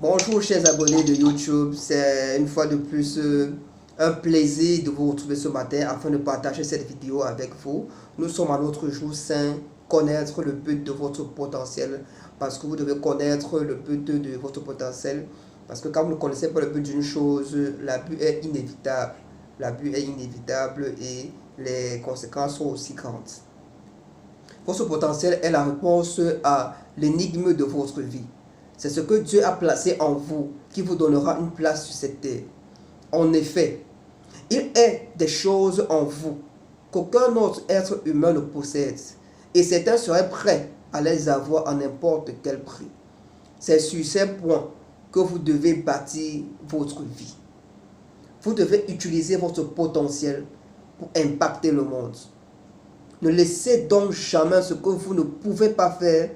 Bonjour chers abonnés de YouTube, c'est une fois de plus un plaisir de vous retrouver ce matin afin de partager cette vidéo avec vous. Nous sommes à notre jour saint, connaître le but de votre potentiel, parce que vous devez connaître le but de votre potentiel, parce que quand vous ne connaissez pas le but d'une chose, l'abus est inévitable. L'abus est inévitable et les conséquences sont aussi grandes. Votre potentiel est la réponse à l'énigme de votre vie. C'est ce que Dieu a placé en vous qui vous donnera une place sur cette terre. En effet, il est des choses en vous qu'aucun autre être humain ne possède, et certains seraient prêts à les avoir à n'importe quel prix. C'est sur ces points que vous devez bâtir votre vie. Vous devez utiliser votre potentiel pour impacter le monde. Ne laissez donc jamais ce que vous ne pouvez pas faire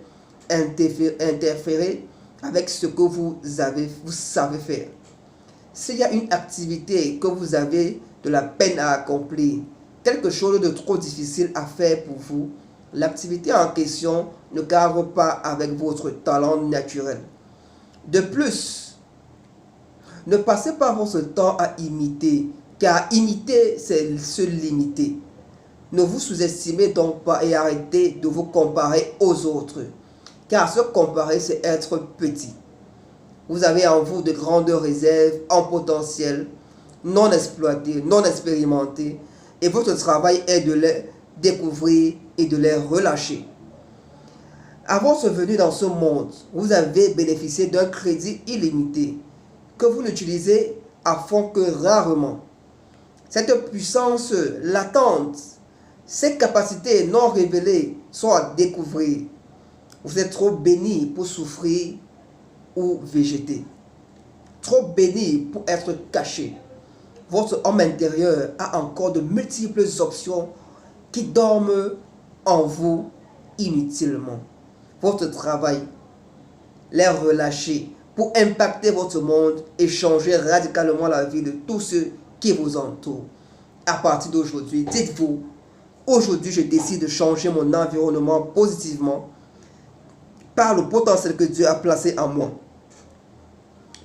interférer avec ce que vous savez faire. S'il y a une activité que vous avez de la peine à accomplir, quelque chose de trop difficile à faire pour vous, l'activité en question ne cadre pas avec votre talent naturel. De plus, ne passez pas votre temps à imiter, car imiter, c'est se limiter. Ne vous sous-estimez donc pas et arrêtez de vous comparer aux autres. Car se comparer, c'est être petit. Vous avez en vous de grandes réserves en potentiel, non exploitées, non expérimentées, et votre travail est de les découvrir et de les relâcher. À votre venue dans ce monde, vous avez bénéficié d'un crédit illimité que vous n'utilisez à fond que rarement. Cette puissance latente, ces capacités non révélées sont à découvrir. Vous êtes trop béni pour souffrir ou végéter. Trop béni pour être caché. Votre homme intérieur a encore de multiples options qui dorment en vous inutilement. Votre travail, les relâcher pour impacter votre monde et changer radicalement la vie de tous ceux qui vous entourent. À partir d'aujourd'hui, dites-vous, aujourd'hui je décide de changer mon environnement positivement par le potentiel que Dieu a placé en moi.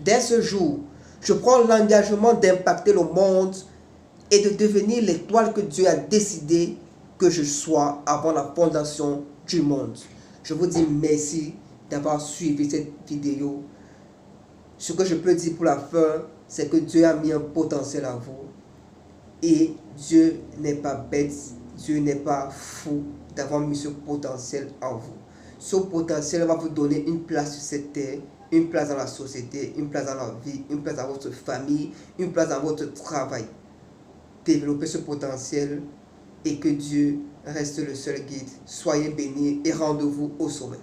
Dès ce jour, je prends l'engagement d'impacter le monde et de devenir l'étoile que Dieu a décidé que je sois avant la fondation du monde. Je vous dis merci d'avoir suivi cette vidéo. Ce que je peux dire pour la fin, c'est que Dieu a mis un potentiel à vous. Et Dieu n'est pas bête, Dieu n'est pas fou d'avoir mis ce potentiel en vous. Ce potentiel va vous donner une place sur cette terre, une place dans la société, une place dans la vie, une place dans votre famille, une place dans votre travail. Développez ce potentiel et que Dieu reste le seul guide. Soyez bénis et rendez-vous au sommet.